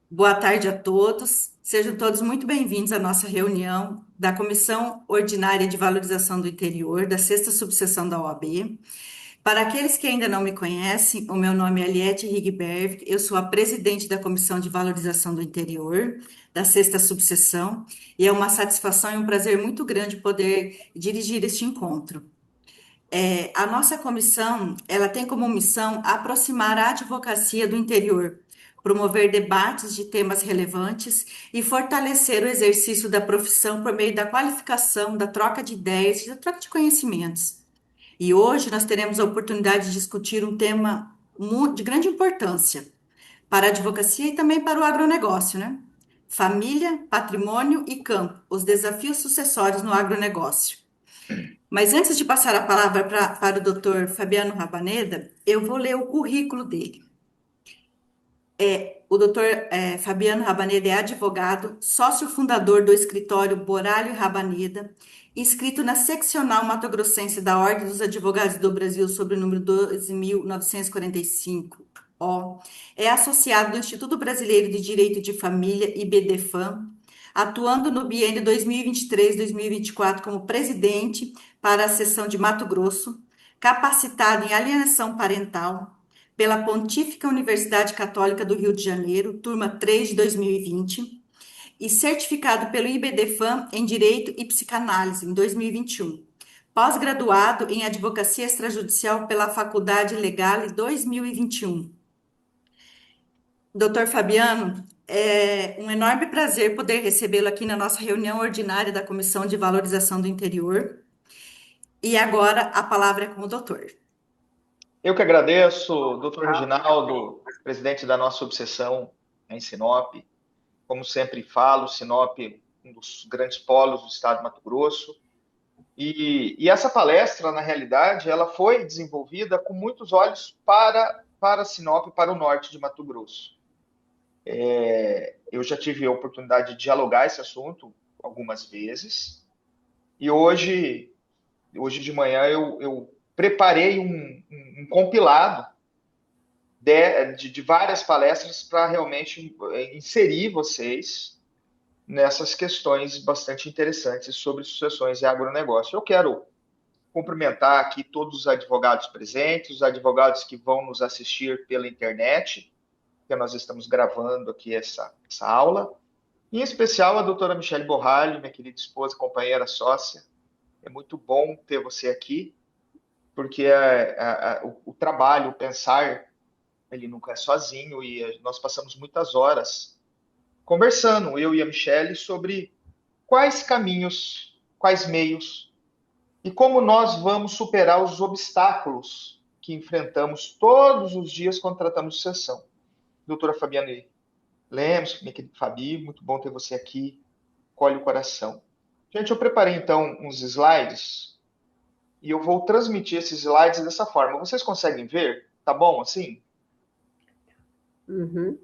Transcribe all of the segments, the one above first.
Boa tarde a todos. Sejam todos muito bem-vindos à nossa reunião da Comissão Ordinária de Valorização do Interior, da Sexta Subseção da OAB. Para aqueles que ainda não me conhecem, o meu nome é Aliette Rigberg, eu sou a presidente da Comissão de Valorização do Interior, da Sexta Subseção, e é uma satisfação e um prazer muito grande poder dirigir este encontro. A nossa comissão, ela tem como missão aproximar a advocacia do interior, promover debates de temas relevantes e fortalecer o exercício da profissão por meio da qualificação, da troca de ideias e da troca de conhecimentos. E hoje nós teremos a oportunidade de discutir um tema de grande importância para a advocacia e também para o agronegócio, né? Família, patrimônio e campo, os desafios sucessórios no agronegócio. Mas antes de passar a palavra para o doutor Fabiano Rabaneda, eu vou ler o currículo dele. O doutor Fabiano Rabaneda é advogado, sócio fundador do escritório Boralho e Rabaneda, inscrito na seccional mato-grossense da Ordem dos Advogados do Brasil, sob o número 12.945. É associado do Instituto Brasileiro de Direito de Família, IBDFAM, atuando no biênio 2023-2024 como presidente para a seção de Mato Grosso, capacitado em alienação parental pela Pontífica Universidade Católica do Rio de Janeiro, turma 3 de 2020, e certificado pelo IBDFAM em Direito e Psicanálise em 2021. Pós-graduado em Advocacia Extrajudicial pela Faculdade Legal em 2021. Doutor Fabiano, é um enorme prazer poder recebê-lo aqui na nossa reunião ordinária da Comissão de Valorização do Interior. E agora a palavra é com o doutor. Eu que agradeço, doutor Reginaldo, presidente da nossa obsessão em Sinop. Como sempre falo, Sinop é um dos grandes polos do estado de Mato Grosso. E essa palestra, na realidade, ela foi desenvolvida com muitos olhos para Sinop, para o norte de Mato Grosso. Eu já tive a oportunidade de dialogar esse assunto algumas vezes, e hoje de manhã eu preparei um compilado de várias palestras para realmente inserir vocês nessas questões bastante interessantes sobre sucessões e agronegócio. Eu quero cumprimentar aqui todos os advogados presentes, os advogados que vão nos assistir pela internet, que nós estamos gravando aqui essa aula, em especial a doutora Michele Borralho, minha querida esposa, companheira, sócia. É muito bom ter você aqui, porque o trabalho, o pensar, ele nunca é sozinho e nós passamos muitas horas conversando, eu e a Michelle, sobre quais caminhos, quais meios e como nós vamos superar os obstáculos que enfrentamos todos os dias quando tratamos de sucessão. Doutora Fabiana Lemos, minha querida Fabi, muito bom ter você aqui, colhe o coração. Gente, eu preparei então uns slides e eu vou transmitir esses slides dessa forma. Vocês conseguem ver? Tá bom assim? Uhum.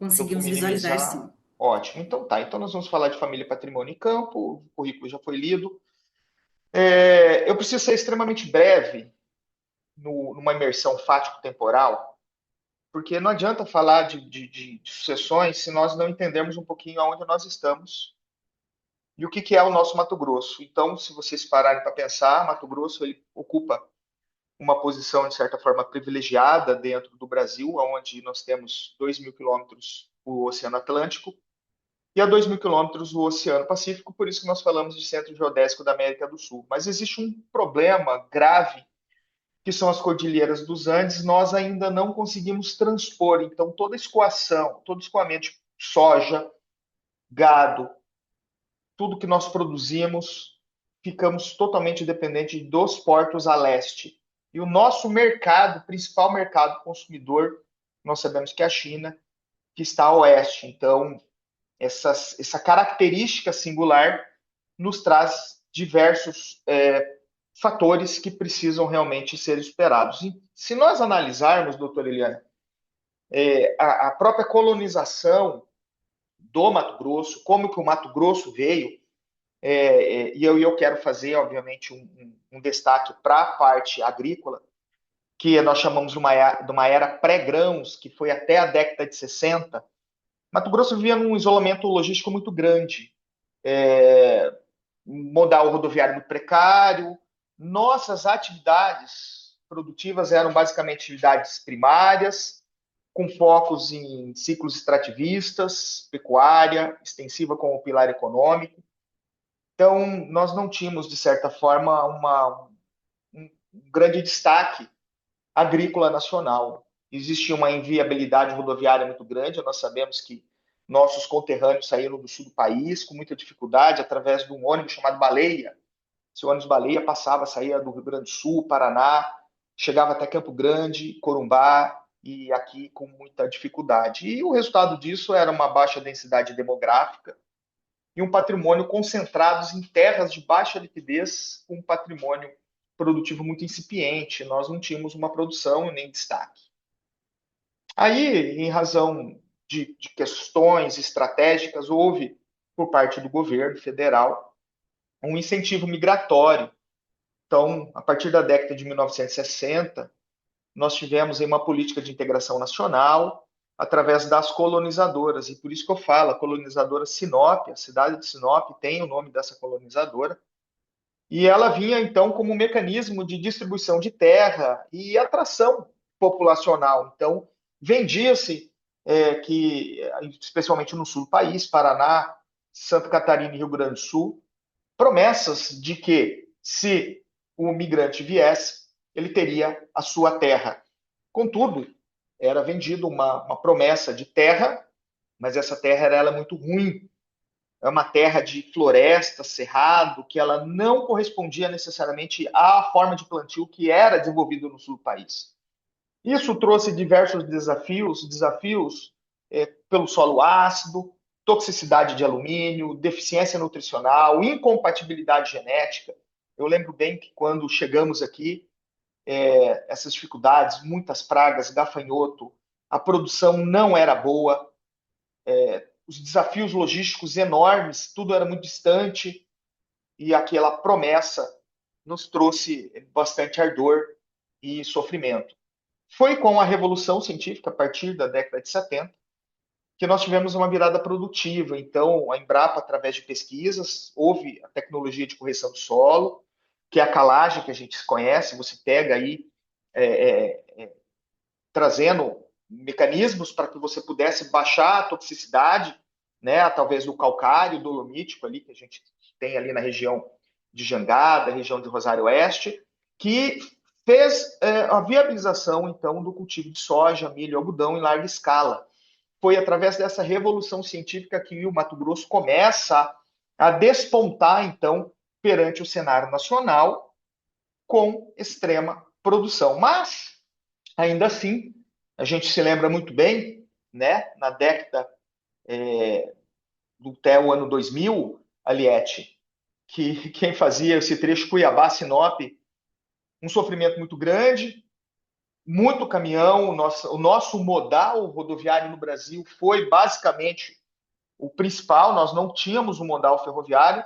Eu vou Conseguimos visualizar, sim. minimizar. Ótimo. Então tá. Então nós vamos falar de família, patrimônio e campo. O currículo já foi lido. Eu preciso ser extremamente breve numa imersão fático-temporal, porque não adianta falar de sucessões se nós não entendermos um pouquinho aonde nós estamos e o que é o nosso Mato Grosso. Então, se vocês pararem para pensar, Mato Grosso ele ocupa uma posição, de certa forma, privilegiada dentro do Brasil, onde nós temos 2.000 quilômetros o Oceano Atlântico e a 2.000 quilômetros o Oceano Pacífico, por isso que nós falamos de centro geodésico da América do Sul. Mas existe um problema grave, que são as cordilheiras dos Andes, nós ainda não conseguimos transpor. Então, toda escoação, todo escoamento de soja, gado, tudo que nós produzimos, ficamos totalmente dependentes dos portos a leste. E o nosso mercado, principal mercado consumidor, nós sabemos que é a China, que está a oeste. Então, essa característica singular nos traz diversos fatores que precisam realmente ser esperados. E se nós analisarmos, doutora Eliane, a própria colonização do Mato Grosso, como que o Mato Grosso veio, e eu quero fazer, obviamente, um destaque para a parte agrícola, que nós chamamos de uma era pré-grãos, que foi até a década de 60, Mato Grosso vivia num isolamento logístico muito grande, é, modal rodoviário muito precário. Nossas atividades produtivas eram basicamente atividades primárias, com focos em ciclos extrativistas, pecuária, extensiva como pilar econômico. Então, nós não tínhamos, de certa forma, um grande destaque agrícola nacional. Existia uma inviabilidade rodoviária muito grande. Nós sabemos que nossos conterrâneos saíram do sul do país com muita dificuldade através de um ônibus chamado Baleia. Esse ônibus Baleia passava, saía do Rio Grande do Sul, Paraná, chegava até Campo Grande, Corumbá e aqui com muita dificuldade. E o resultado disso era uma baixa densidade demográfica e um patrimônio concentrados em terras de baixa liquidez, com um patrimônio produtivo muito incipiente. Nós não tínhamos uma produção nem destaque. Aí, em razão de questões estratégicas, houve, por parte do governo federal, um incentivo migratório. Então, a partir da década de 1960, nós tivemos aí uma política de integração nacional através das colonizadoras, e por isso que eu falo, a colonizadora Sinop, a cidade de Sinop tem o nome dessa colonizadora, e ela vinha então como um mecanismo de distribuição de terra e atração populacional. Então, vendia-se que, especialmente no sul do país, Paraná, Santa Catarina e Rio Grande do Sul, promessas de que, se o migrante viesse, ele teria a sua terra. Contudo, era vendido uma promessa de terra, mas essa terra era muito ruim. É uma terra de floresta, cerrado, que ela não correspondia necessariamente à forma de plantio que era desenvolvido no sul do país. Isso trouxe diversos desafios pelo solo ácido, toxicidade de alumínio, deficiência nutricional, incompatibilidade genética. Eu lembro bem que quando chegamos aqui, essas dificuldades, muitas pragas, gafanhoto, a produção não era boa, os desafios logísticos enormes, tudo era muito distante e aquela promessa nos trouxe bastante ardor e sofrimento. Foi com a revolução científica, a partir da década de 70, que nós tivemos uma virada produtiva. Então, a Embrapa, através de pesquisas, houve a tecnologia de correção do solo, que é a calagem que a gente conhece, você pega aí, é, é, trazendo mecanismos para que você pudesse baixar a toxicidade, né, talvez do calcário dolomítico ali, que a gente tem ali na região de Jangada, região de Rosário Oeste, que fez a viabilização, então, do cultivo de soja, milho e algodão em larga escala. Foi através dessa revolução científica que o Mato Grosso começa a despontar, então, perante o cenário nacional, com extrema produção. Mas, ainda assim, a gente se lembra muito bem, né, na década do até o ano 2000, Aliette, que quem fazia esse trecho Cuiabá-Sinop, um sofrimento muito grande, muito caminhão, o nosso modal rodoviário no Brasil foi basicamente o principal, nós não tínhamos um modal ferroviário,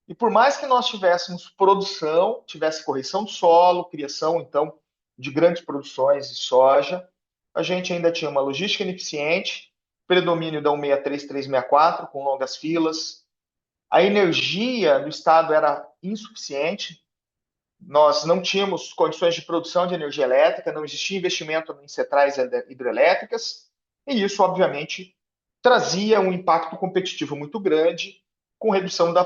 e por mais que nós tivéssemos produção, tivesse correção do solo, criação, então, de grandes produções de soja, a gente ainda tinha uma logística ineficiente, predomínio da 163, 364, com longas filas, a energia do Estado era insuficiente, nós não tínhamos condições de produção de energia elétrica, não existia investimento em centrais hidrelétricas, e isso, obviamente, trazia um impacto competitivo muito grande, com redução da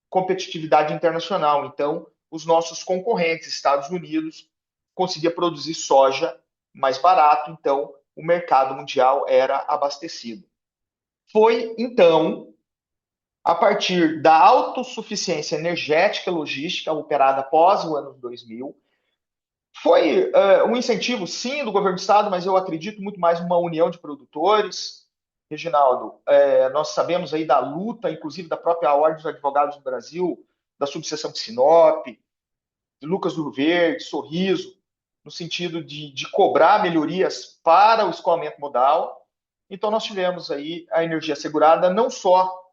competitividade internacional. Então, os nossos concorrentes, Estados Unidos, conseguia produzir soja mais barato, então o mercado mundial era abastecido. Foi, então, a partir da autossuficiência energética e logística operada após o ano 2000, foi um incentivo, sim, do governo do Estado, mas eu acredito muito mais numa união de produtores. Reginaldo, nós sabemos aí da luta, inclusive da própria Ordem dos Advogados do Brasil, da subseção de Sinop, de Lucas do Rio Verde, Sorriso, no sentido de cobrar melhorias para o escoamento modal. Então, nós tivemos aí a energia assegurada, não só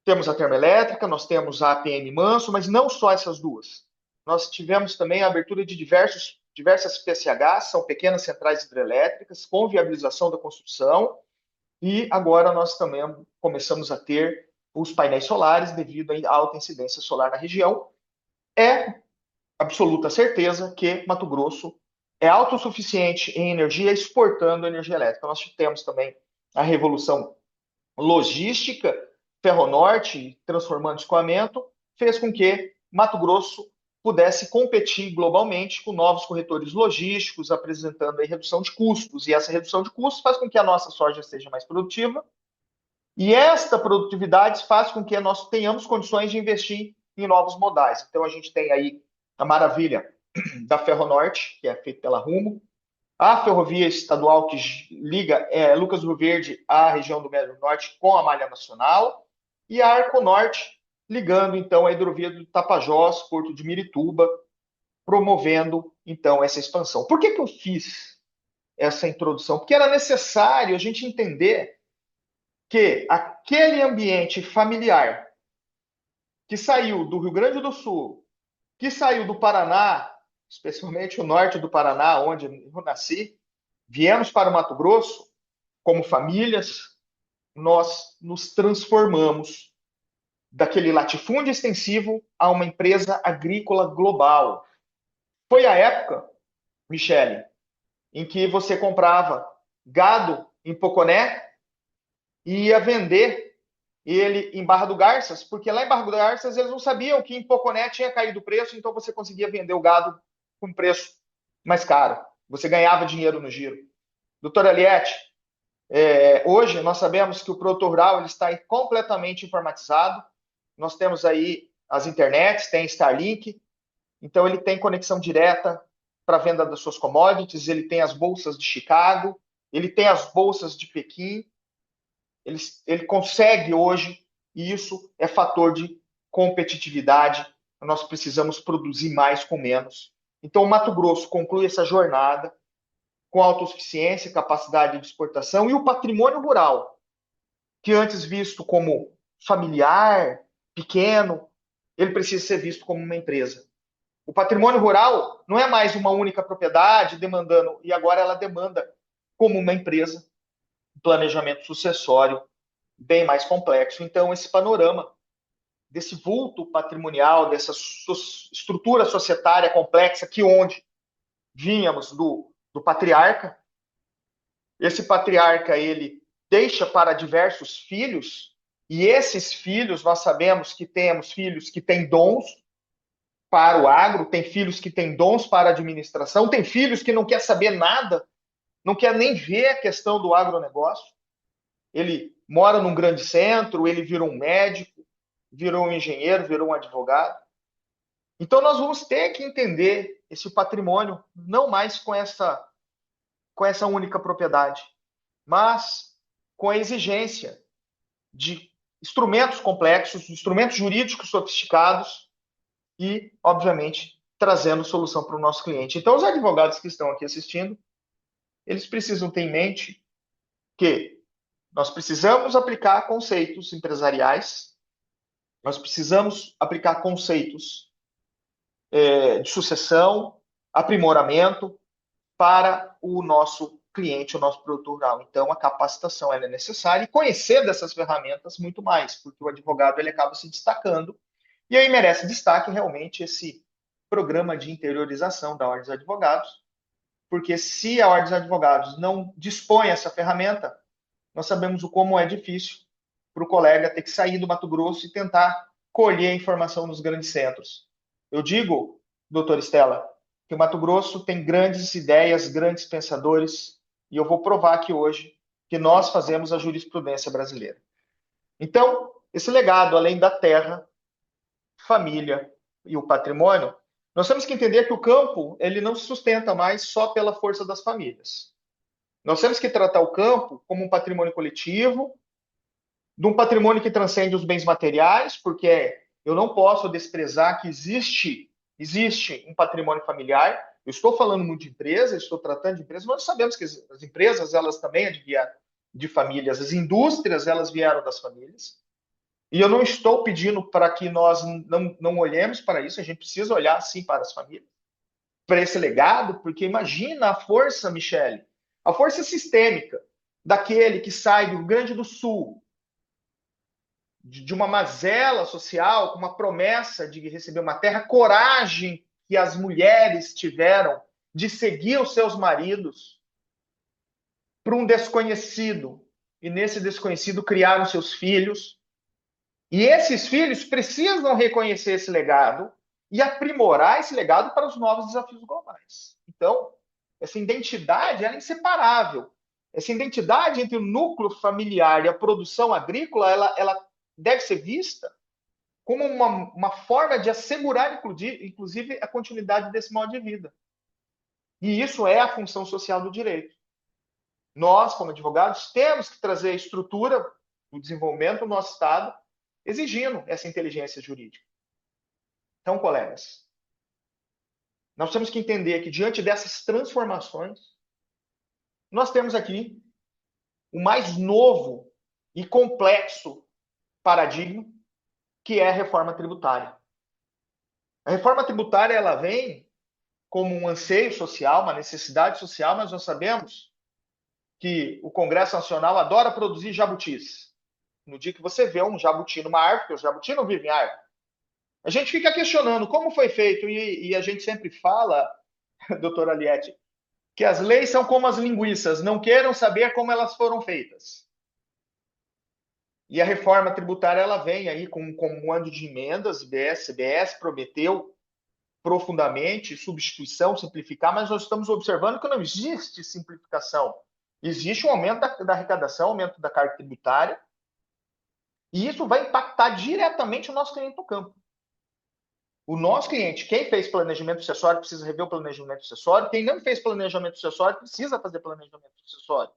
temos a termoelétrica, nós temos a APM Manso, mas não só essas duas. Nós tivemos também a abertura de diversas PCHs, são pequenas centrais hidrelétricas, com viabilização da construção, E agora nós também começamos a ter os painéis solares devido à alta incidência solar na região. É absoluta certeza que Mato Grosso é autossuficiente em energia, exportando energia elétrica. Nós temos também a revolução logística, Ferronorte, transformando escoamento, fez com que Mato Grosso pudesse competir globalmente com novos corretores logísticos, apresentando aí redução de custos. E essa redução de custos faz com que a nossa soja seja mais produtiva. E esta produtividade faz com que nós tenhamos condições de investir em novos modais. Então, a gente tem aí a maravilha da Ferronorte, que é feita pela Rumo, a ferrovia estadual que liga Lucas do Rio Verde à região do Médio Norte com a malha nacional, e a Arconorte, ligando então a hidrovia do Tapajós, Porto de Mirituba, promovendo então essa expansão. Por que eu fiz essa introdução? Porque era necessário a gente entender que aquele ambiente familiar que saiu do Rio Grande do Sul, que saiu do Paraná, especialmente o norte do Paraná, onde eu nasci, viemos para o Mato Grosso, como famílias, nós nos transformamos daquele latifúndio extensivo a uma empresa agrícola global. Foi a época, Michele, em que você comprava gado em Poconé e ia vender ele em Barra do Garças, porque lá em Barra do Garças eles não sabiam que em Poconé tinha caído o preço, então você conseguia vender o gado com preço mais caro. Você ganhava dinheiro no giro. Doutora Eliette, hoje nós sabemos que o produtor rural ele está completamente informatizado. Nós temos aí as internets, tem Starlink, então ele tem conexão direta para a venda das suas commodities, ele tem as bolsas de Chicago, ele tem as bolsas de Pequim, ele consegue hoje, e isso é fator de competitividade. Nós precisamos produzir mais com menos. Então, o Mato Grosso conclui essa jornada com autossuficiência, capacidade de exportação e o patrimônio rural, que antes visto como familiar, pequeno, ele precisa ser visto como uma empresa. O patrimônio rural não é mais uma única propriedade demandando, e agora ela demanda como uma empresa, um planejamento sucessório bem mais complexo. Então, esse panorama desse vulto patrimonial, dessa estrutura societária complexa, que onde vínhamos do patriarca, esse patriarca, ele deixa para diversos filhos, e esses filhos, nós sabemos que temos filhos que têm dons para o agro, tem filhos que têm dons para a administração, tem filhos que não quer saber nada, não quer nem ver a questão do agronegócio. Ele mora num grande centro, ele virou um médico, virou um engenheiro, virou um advogado. Então nós vamos ter que entender esse patrimônio não mais com essa única propriedade, mas com a exigência de instrumentos complexos, instrumentos jurídicos sofisticados e, obviamente, trazendo solução para o nosso cliente. Então, os advogados que estão aqui assistindo, eles precisam ter em mente que nós precisamos aplicar conceitos empresariais, nós precisamos aplicar conceitos de sucessão, aprimoramento para o nosso cliente, o nosso produtor rural. Então, a capacitação ela é necessária e conhecer dessas ferramentas muito mais, porque o advogado ele acaba se destacando e aí merece destaque realmente esse programa de interiorização da Ordem dos Advogados, porque se a Ordem dos Advogados não dispõe essa ferramenta, nós sabemos o como é difícil para o colega ter que sair do Mato Grosso e tentar colher a informação nos grandes centros. Eu digo, doutora Estela, que o Mato Grosso tem grandes ideias, grandes pensadores, e eu vou provar aqui hoje que nós fazemos a jurisprudência brasileira. Então, esse legado, além da terra, família e o patrimônio, nós temos que entender que o campo ele não se sustenta mais só pela força das famílias. Nós temos que tratar o campo como um patrimônio coletivo, de um patrimônio que transcende os bens materiais, porque eu não posso desprezar que existe um patrimônio familiar. Eu estou falando muito de empresa, estou tratando de empresas, mas nós sabemos que as empresas elas também vieram de famílias, as indústrias elas vieram das famílias. E eu não estou pedindo para que nós não olhemos para isso, a gente precisa olhar sim para as famílias, para esse legado, porque imagina a força, Michele, a força sistêmica daquele que sai do Rio Grande do Sul, de uma mazela social, com uma promessa de receber uma terra, coragem que as mulheres tiveram de seguir os seus maridos para um desconhecido, e nesse desconhecido criaram seus filhos, e esses filhos precisam reconhecer esse legado e aprimorar esse legado para os novos desafios globais. Então, essa identidade ela é inseparável. Essa identidade entre o núcleo familiar e a produção agrícola, ela deve ser vista como uma forma de assegurar, inclusive, a continuidade desse modo de vida. E isso é a função social do direito. Nós, como advogados, temos que trazer a estrutura do desenvolvimento do nosso Estado, exigindo essa inteligência jurídica. Então, colegas, nós temos que entender que, diante dessas transformações, nós temos aqui o mais novo e complexo paradigma, que é a reforma tributária. A reforma tributária ela vem como um anseio social, uma necessidade social, mas nós sabemos que o Congresso Nacional adora produzir jabutis. No dia que você vê um jabuti numa árvore, porque o jabuti não vive em árvore, a gente fica questionando como foi feito, e a gente sempre fala, doutora Aliette, que as leis são como as linguiças, não queiram saber como elas foram feitas. E a reforma tributária ela vem aí com um ano de emendas, IBS, CBS prometeu profundamente substituição, simplificar, mas nós estamos observando que não existe simplificação. Existe um aumento da arrecadação, aumento da carga tributária, e isso vai impactar diretamente o nosso cliente no campo. O nosso cliente, quem fez planejamento sucessório, precisa rever o planejamento sucessório. Quem não fez planejamento sucessório, precisa fazer planejamento sucessório.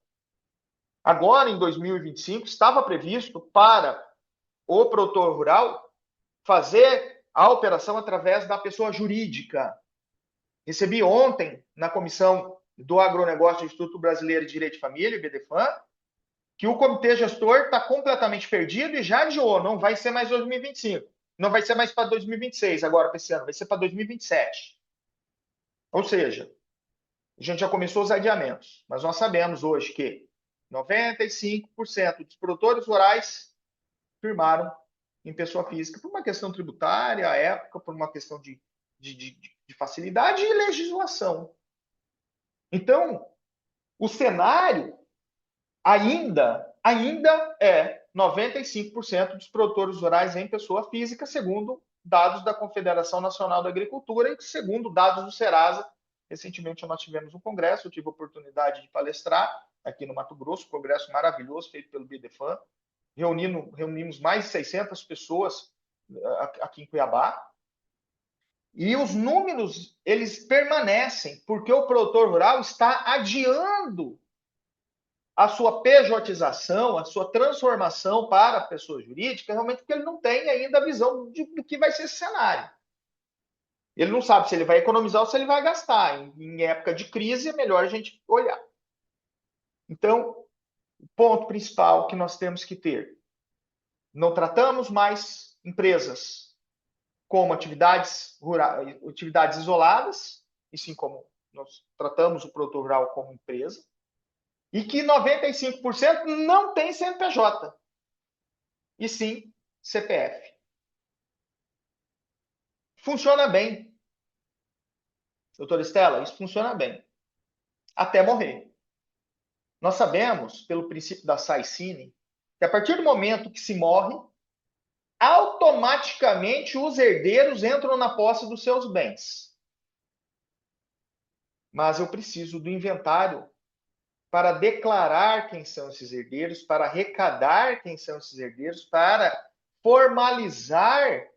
Agora, em 2025, estava previsto para o produtor rural fazer a operação através da pessoa jurídica. Recebi ontem, na comissão do agronegócio do Instituto Brasileiro de Direito de Família, BDFAM, que o comitê gestor está completamente perdido e já adiou, não vai ser mais 2025. Não vai ser mais para 2026 agora, para esse ano, vai ser para 2027. Ou seja, a gente já começou os adiamentos, mas nós sabemos hoje que 95% dos produtores rurais firmaram em pessoa física por uma questão tributária, à época, por uma questão de facilidade e legislação. Então, o cenário ainda é 95% dos produtores rurais em pessoa física, segundo dados da Confederação Nacional da Agricultura e segundo dados do Serasa. Recentemente nós tivemos um congresso, eu tive a oportunidade de palestrar aqui no Mato Grosso, um congresso maravilhoso feito pelo BDFAM. Reunimos mais de 600 pessoas aqui em Cuiabá. E os números, eles permanecem, porque o produtor rural está adiando a sua pejotização, a sua transformação para a pessoa jurídica, realmente porque ele não tem ainda a visão do que vai ser esse cenário. Ele não sabe se ele vai economizar ou se ele vai gastar. Em época de crise, é melhor a gente olhar. Então, o ponto principal que nós temos que ter: não tratamos mais empresas como atividades rurais, atividades isoladas, e sim como nós tratamos o produtor rural como empresa, e que 95% não tem CNPJ, e sim CPF. Funciona bem. Doutora Estela, isso funciona bem. Até morrer. Nós sabemos, pelo princípio da Saicine, que a partir do momento que se morre, automaticamente os herdeiros entram na posse dos seus bens. Mas eu preciso do inventário para declarar quem são esses herdeiros, para arrecadar quem são esses herdeiros, para formalizar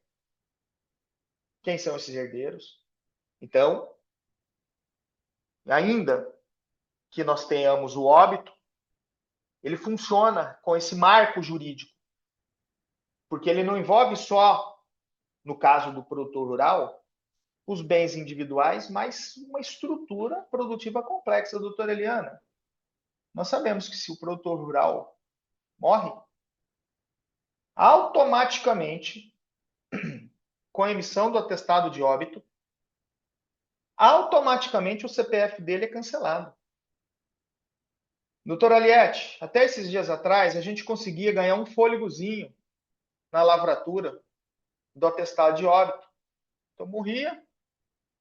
quem são esses herdeiros. Então, ainda que nós tenhamos o óbito, ele funciona com esse marco jurídico, porque ele não envolve só, no caso do produtor rural, os bens individuais, mas uma estrutura produtiva complexa, doutora Eliana. Nós sabemos que se o produtor rural morre, automaticamente, com a emissão do atestado de óbito, automaticamente o CPF dele é cancelado. Doutora Aliette, até esses dias atrás, a gente conseguia ganhar um fôlegozinho na lavratura do atestado de óbito. Então, morria,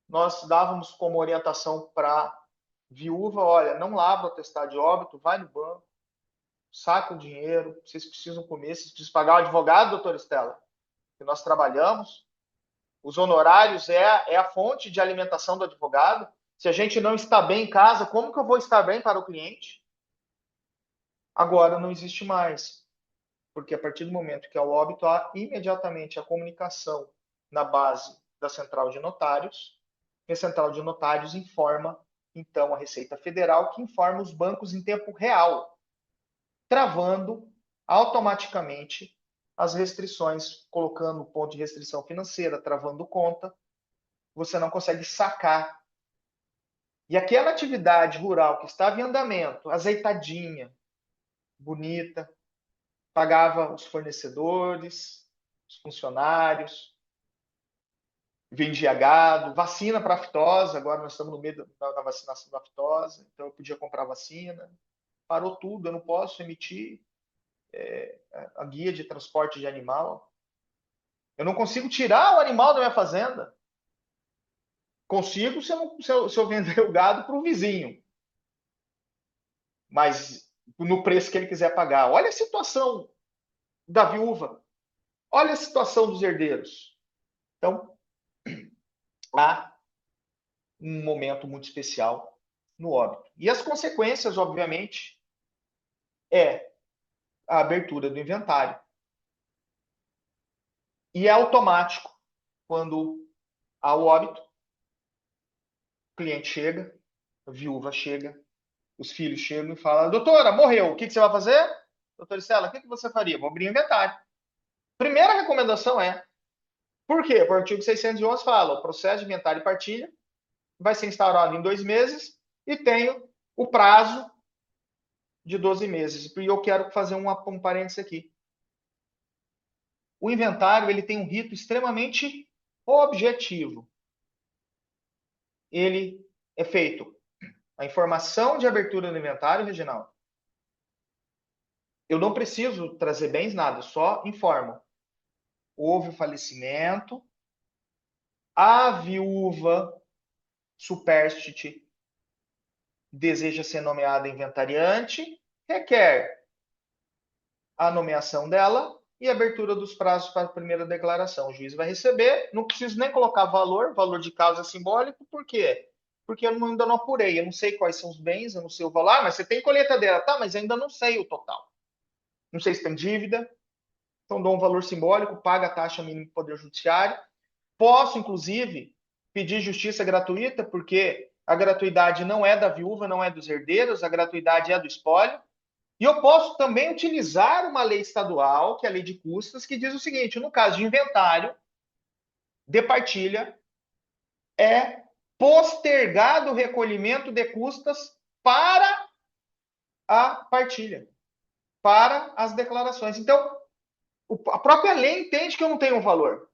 nós dávamos como orientação para viúva, olha, não lava o atestado de óbito, vai no banco, saca o dinheiro, vocês precisam comer, vocês precisam pagar o advogado, doutora Estela, que nós trabalhamos. Os honorários é a fonte de alimentação do advogado. Se a gente não está bem em casa, como que eu vou estar bem para o cliente? Agora não existe mais, porque a partir do momento que há o óbito, há imediatamente a comunicação na base da central de notários, e a central de notários informa, então, a Receita Federal, que informa os bancos em tempo real, travando automaticamente as restrições, colocando o ponto de restrição financeira, travando conta, você não consegue sacar. E aquela atividade rural que estava em andamento, azeitadinha, bonita, pagava os fornecedores, os funcionários, vendia gado, vacina para aftosa, agora nós estamos no meio da vacinação da aftosa, então eu podia comprar vacina. Parou tudo, eu não posso emitir a guia de transporte de animal. Eu não consigo tirar o animal da minha fazenda. Consigo se eu vender o gado para o vizinho, mas no preço que ele quiser pagar. Olha a situação da viúva, olha a situação dos herdeiros. Então, há um momento muito especial no óbito. E as consequências, obviamente, é a abertura do inventário. E é automático quando há o óbito, o cliente chega, a viúva chega, os filhos chegam e falam: doutora, morreu, o que você vai fazer? Doutora Estela, o que você faria? Vou abrir o inventário. Primeira recomendação é, por quê? Porque o artigo 611 fala, o processo de inventário e partilha vai ser instaurado em 2 meses e tem o prazo de 12 meses. E eu quero fazer um parênteses aqui. O inventário ele tem um rito extremamente objetivo. Ele é feito a informação de abertura do inventário, Reginaldo. Eu não preciso trazer bens, nada, só informo. Houve o falecimento, a viúva supérstite deseja ser nomeada inventariante, requer a nomeação dela e a abertura dos prazos para a primeira declaração. O juiz vai receber, não preciso nem colocar valor de causa simbólico, por quê? Porque eu ainda não apurei, eu não sei quais são os bens, eu não sei o valor. Ah, mas você tem colheitadeira, tá, mas ainda não sei o total. Não sei se tem dívida, então dou um valor simbólico, paga a taxa mínima do Poder Judiciário. Posso, inclusive, pedir justiça gratuita, porque a gratuidade não é da viúva, não é dos herdeiros, a gratuidade é do espólio. E eu posso também utilizar uma lei estadual, que é a lei de custas, que diz o seguinte: no caso de inventário de partilha, é postergado o recolhimento de custas para a partilha, para as declarações. Então, a própria lei entende que eu não tenho um valor.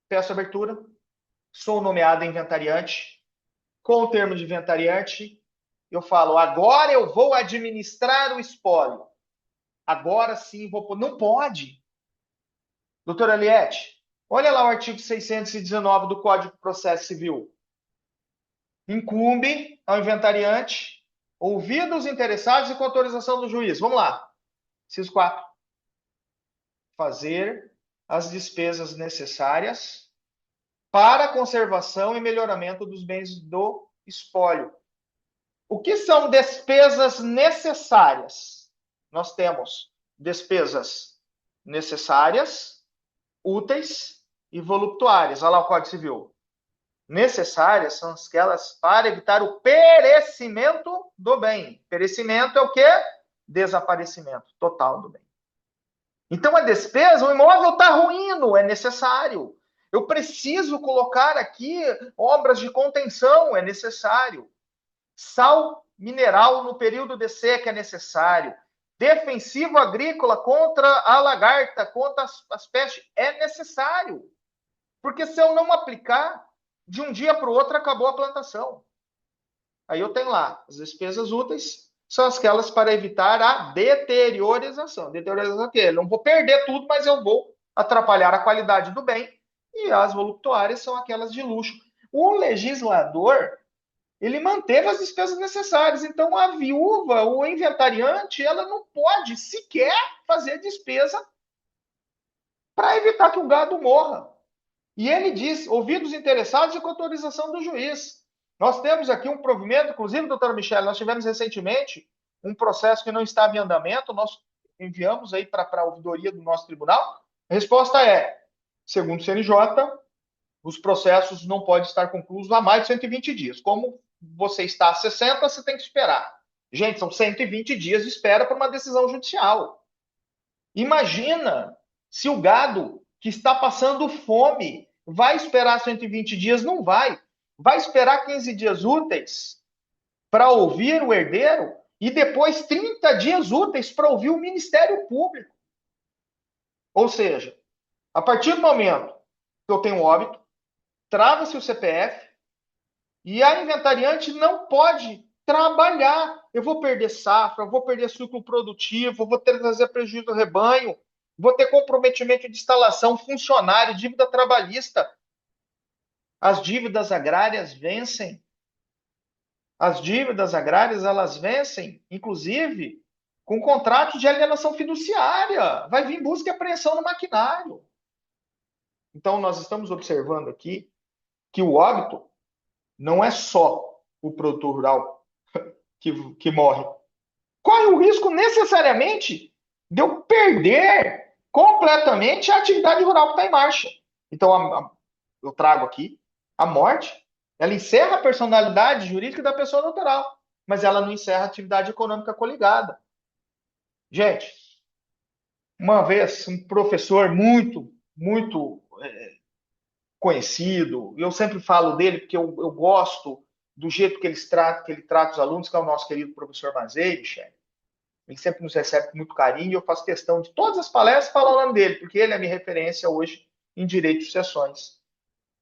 Peço abertura, sou nomeado inventariante. Com o termo de inventariante, eu falo: agora eu vou administrar o espólio. Agora sim vou. Não pode. Doutora Aliette, olha lá o artigo 619 do Código de Processo Civil. Incumbe ao inventariante, ouvido os interessados e com autorização do juiz. Vamos lá. Inciso 4. Fazer as despesas necessárias para a conservação e melhoramento dos bens do espólio. O que são despesas necessárias? Nós temos despesas necessárias, úteis e voluptuárias. Olha lá o Código Civil. Necessárias são aquelas para evitar o perecimento do bem. Perecimento é o quê? Desaparecimento total do bem. Então, a despesa, o imóvel está ruindo, é necessário. Eu preciso colocar aqui obras de contenção, é necessário. Sal mineral no período de seca é necessário. Defensivo agrícola contra a lagarta, contra as pestes, é necessário. Porque se eu não aplicar, de um dia para o outro acabou a plantação. Aí eu tenho lá as despesas úteis, são aquelas para evitar a deteriorização. Deteriorização é o quê? Eu não vou perder tudo, mas eu vou atrapalhar a qualidade do bem. E as voluptuárias são aquelas de luxo. O legislador, ele manteve as despesas necessárias. Então, a viúva, o inventariante, ela não pode sequer fazer despesa para evitar que o gado morra. E ele diz, ouvidos interessados e com autorização do juiz. Nós temos aqui um provimento, inclusive, doutora Michele, nós tivemos recentemente um processo que não estava em andamento, nós enviamos aí para a ouvidoria do nosso tribunal. A resposta é, segundo o CNJ, os processos não podem estar concluídos há mais de 120 dias. Como você está a 60, você tem que esperar. Gente, são 120 dias de espera para uma decisão judicial. Imagina se o gado que está passando fome vai esperar 120 dias? Não vai. Vai esperar 15 dias úteis para ouvir o herdeiro e depois 30 dias úteis para ouvir o Ministério Público. Ou seja, a partir do momento que eu tenho óbito, trava-se o CPF e a inventariante não pode trabalhar. Eu vou perder safra, eu vou perder ciclo produtivo, vou ter que trazer prejuízo ao rebanho, vou ter comprometimento de instalação, funcionário, dívida trabalhista. As dívidas agrárias vencem. As dívidas agrárias, elas vencem, inclusive, com contrato de alienação fiduciária. Vai vir busca e apreensão no maquinário. Então, nós estamos observando aqui que o óbito não é só o produtor rural que morre. Corre o risco necessariamente de eu perder completamente a atividade rural que está em marcha. Então, eu trago aqui a morte, ela encerra a personalidade jurídica da pessoa natural, mas ela não encerra a atividade econômica coligada. Gente, uma vez, um professor muito conhecido, eu sempre falo dele porque eu gosto do jeito que ele trata os alunos, que é o nosso querido professor Mazei, Michel. Ele sempre nos recebe com muito carinho e eu faço questão de todas as palestras falar o nome dele, porque ele é a minha referência hoje em direito de sucessões.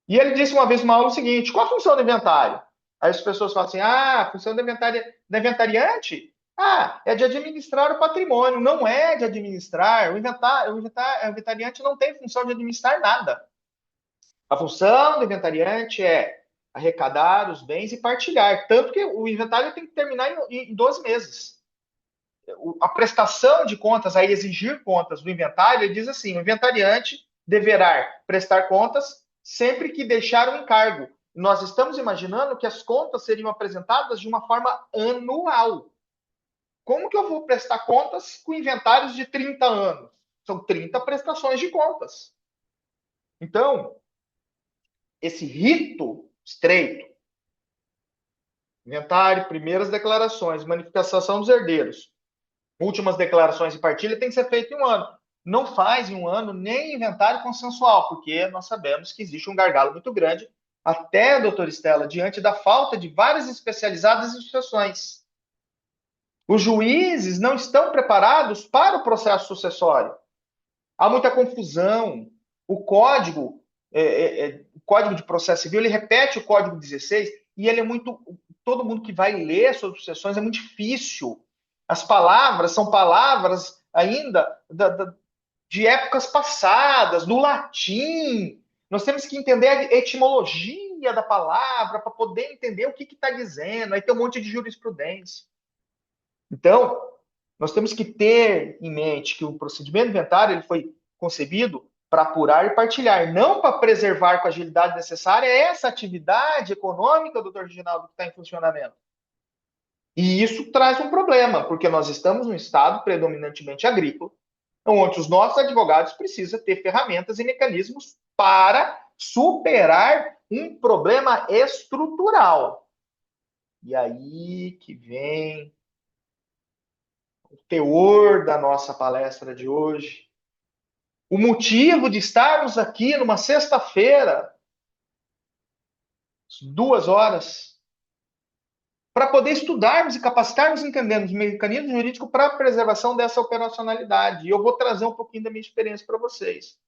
E ele disse uma vez uma aula o seguinte: qual a função do inventário? Aí as pessoas falam assim: a função do inventariante? É de administrar o patrimônio. Não é de administrar. O inventariante não tem função de administrar nada. A função do inventariante é arrecadar os bens e partilhar. Tanto que o inventário tem que terminar em 12 meses. A prestação de contas, a exigir contas do inventário, ele diz assim: o inventariante deverá prestar contas sempre que deixar um encargo. Nós estamos imaginando que as contas seriam apresentadas de uma forma anual. Como que eu vou prestar contas com inventários de 30 anos? São 30 prestações de contas. Então, esse rito estreito, inventário, primeiras declarações, manifestação dos herdeiros, últimas declarações de partilha, tem que ser feito em um ano. Não faz em um ano nem inventário consensual, porque nós sabemos que existe um gargalo muito grande, até, doutora Estela, diante da falta de várias especializadas em sucessões. Os juízes não estão preparados para o processo sucessório. Há muita confusão. O Código de Processo Civil, ele repete o Código 16 e ele é muito... Todo mundo que vai ler sobre sucessões é muito difícil. As palavras são palavras ainda de épocas passadas, do latim. Nós temos que entender a etimologia da palavra para poder entender o que está dizendo. Aí tem um monte de jurisprudência. Então, nós temos que ter em mente que o procedimento inventário ele foi concebido para apurar e partilhar, não para preservar com a agilidade necessária essa atividade econômica, doutor Reginaldo, que está em funcionamento. E isso traz um problema, porque nós estamos num estado predominantemente agrícola, onde os nossos advogados precisam ter ferramentas e mecanismos para superar um problema estrutural. E aí que vem o teor da nossa palestra de hoje. O motivo de estarmos aqui numa sexta-feira, 2 horas, para poder estudarmos e capacitarmos, entendermos o mecanismo jurídico para a preservação dessa operacionalidade. E eu vou trazer um pouquinho da minha experiência para vocês.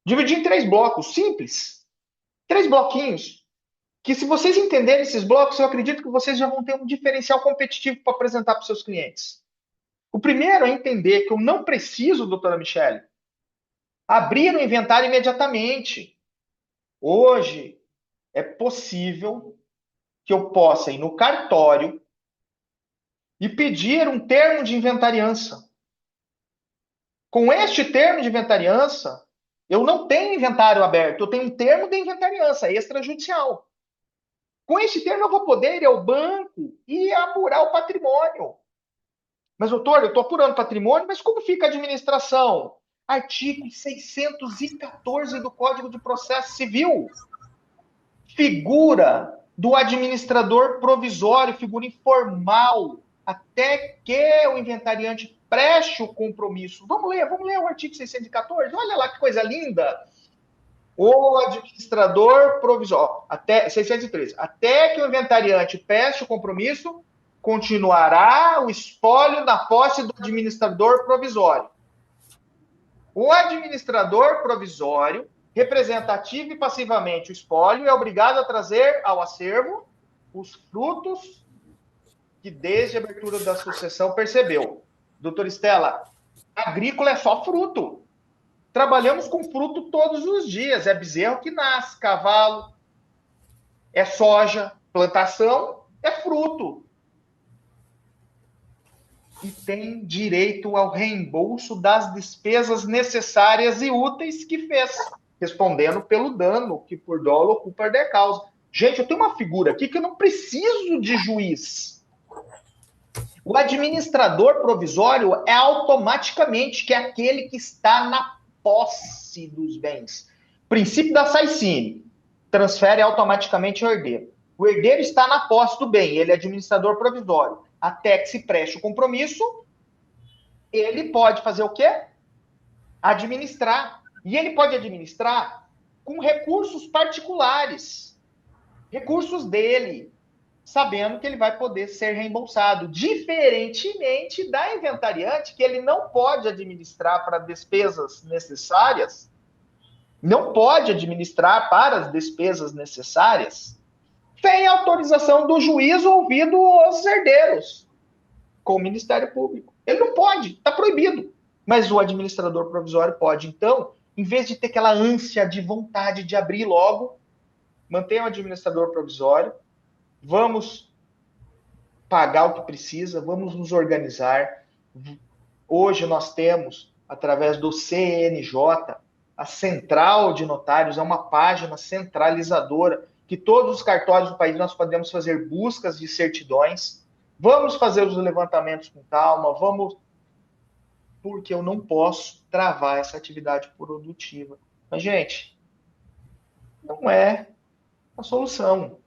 Dividi em 3 blocos, simples. 3 bloquinhos. que se vocês entenderem esses blocos, eu acredito que vocês já vão ter um diferencial competitivo para apresentar para os seus clientes. O primeiro é entender que eu não preciso, doutora Michele, abrir o inventário imediatamente. Hoje é possível que eu possa ir no cartório e pedir um termo de inventariança. Com este termo de inventariança, eu não tenho inventário aberto, eu tenho um termo de inventariança extrajudicial. Com esse termo, eu vou poder ir ao banco e apurar o patrimônio. Mas, doutor, eu estou apurando patrimônio, mas como fica a administração? Artigo 614 do Código de Processo Civil. Figura do administrador provisório, figura informal, até que o inventariante preste o compromisso. Vamos ler o artigo 614. Olha lá que coisa linda. O administrador provisório, até 613, até que o inventariante preste o compromisso, continuará o espólio na posse do administrador provisório. O administrador provisório, representativo e passivamente o espólio, é obrigado a trazer ao acervo os frutos que desde a abertura da sucessão percebeu. Doutora Estela, agrícola é só fruto. Trabalhamos com fruto todos os dias. É bezerro que nasce, cavalo, é soja, plantação, é fruto. E tem direito ao reembolso das despesas necessárias e úteis que fez, respondendo pelo dano que por dolo ou por perder causa. Gente, eu tenho uma figura aqui que eu não preciso de juiz. O administrador provisório é automaticamente que é aquele que está na posse dos bens. Princípio da Saicine. Transfere automaticamente ao herdeiro. O herdeiro está na posse do bem, ele é administrador provisório. Até que se preste o compromisso, ele pode fazer o quê? Administrar. E ele pode administrar com recursos particulares. Recursos dele, sabendo que ele vai poder ser reembolsado. Diferentemente da inventariante, que ele não pode administrar para despesas necessárias, não pode administrar para as despesas necessárias, sem autorização do juiz ouvido os herdeiros, com o Ministério Público. Ele não pode, está proibido. Mas o administrador provisório pode. Então, em vez de ter aquela ânsia de vontade de abrir logo, mantenha o administrador provisório, vamos pagar o que precisa, vamos nos organizar. Hoje nós temos, através do CNJ, a Central de Notários, é uma página centralizadora que todos os cartórios do país nós podemos fazer buscas de certidões. Vamos fazer os levantamentos com calma, vamos, porque eu não posso travar essa atividade produtiva. Mas, gente, não é a solução.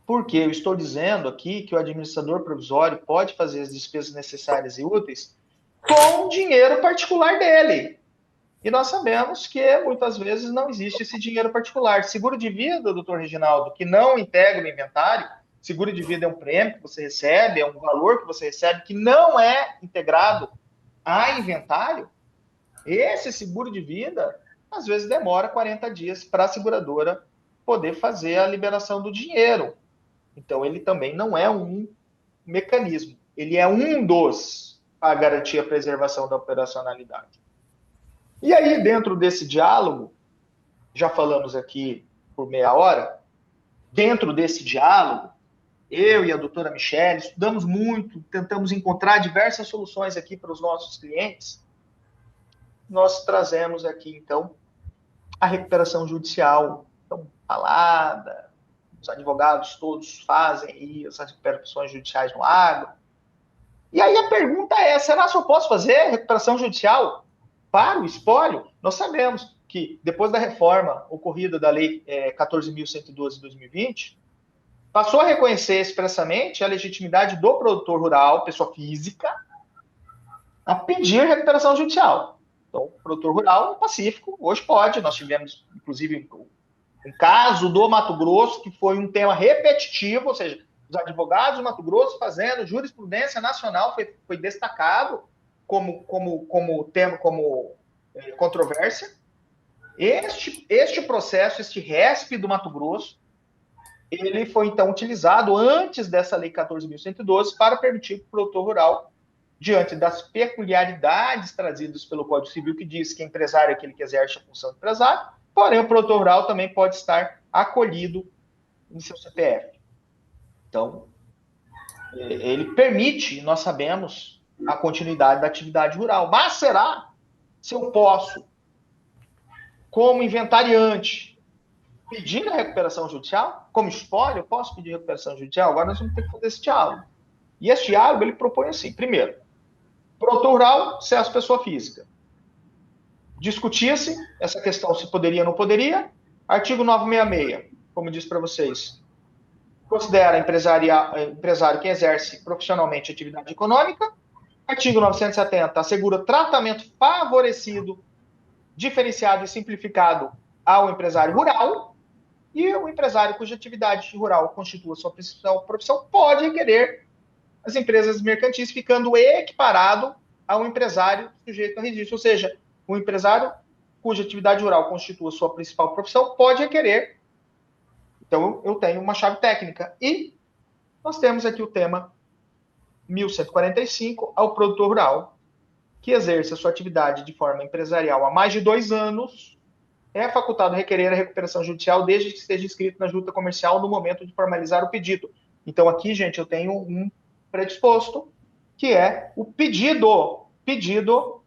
Porque eu estou dizendo aqui que o administrador provisório pode fazer as despesas necessárias e úteis com o dinheiro particular dele. E nós sabemos que muitas vezes não existe esse dinheiro particular. Seguro de vida, doutor Reginaldo, que não integra o inventário, seguro de vida é um prêmio que você recebe, é um valor que você recebe que não é integrado a inventário. Esse seguro de vida, às vezes, demora 40 dias para a seguradora poder fazer a liberação do dinheiro. Então, ele também não é um mecanismo. Ele é um dos para garantir a preservação da operacionalidade. E aí, dentro desse diálogo, já falamos aqui por meia hora, dentro desse diálogo, eu e a doutora Michele estudamos muito, tentamos encontrar diversas soluções aqui para os nossos clientes. Nós trazemos aqui, então, a recuperação judicial, então, falada, os advogados todos fazem aí essas recuperações judiciais no agro. E aí a pergunta é, será que eu posso fazer recuperação judicial para o espólio? Nós sabemos que depois da reforma ocorrida da Lei 14.112 de 2020, passou a reconhecer expressamente a legitimidade do produtor rural, pessoa física, a pedir recuperação judicial. Então, o produtor rural pacífico, hoje pode. Nós tivemos, inclusive, um caso do Mato Grosso, que foi um tema repetitivo, ou seja, os advogados do Mato Grosso fazendo jurisprudência nacional foi destacado como tema, como controvérsia. Este processo, este RESP do Mato Grosso, ele foi então utilizado antes dessa lei 14.112 para permitir que o produtor rural, diante das peculiaridades trazidas pelo Código Civil, que diz que empresário é aquele que exerce a função de empresário, porém o produtor rural também pode estar acolhido em seu CPF. Então, ele permite, nós sabemos, a continuidade da atividade rural. Mas será se eu posso, como inventariante, pedir a recuperação judicial? Como espólio, eu posso pedir recuperação judicial? Agora nós vamos ter que fazer esse diálogo. E esse diálogo, ele propõe assim, primeiro, produtor rural, acesso pessoa física. Discutia-se essa questão se poderia ou não poderia. Artigo 966, como disse para vocês, considera empresário quem exerce profissionalmente atividade econômica. Artigo 970 assegura tratamento favorecido, diferenciado e simplificado ao empresário rural. E o empresário cuja atividade rural constitua sua principal profissão pode requerer as empresas mercantis, ficando equiparado ao empresário sujeito a registro. Ou seja, o empresário cuja atividade rural constitua sua principal profissão pode requerer. Então, eu tenho uma chave técnica. E nós temos aqui o tema 1145 ao produtor rural, que exerce a sua atividade de forma empresarial há mais de 2 anos, é facultado requerer a recuperação judicial desde que esteja inscrito na junta comercial no momento de formalizar o pedido. Então, aqui, gente, eu tenho um predisposto, que é o pedido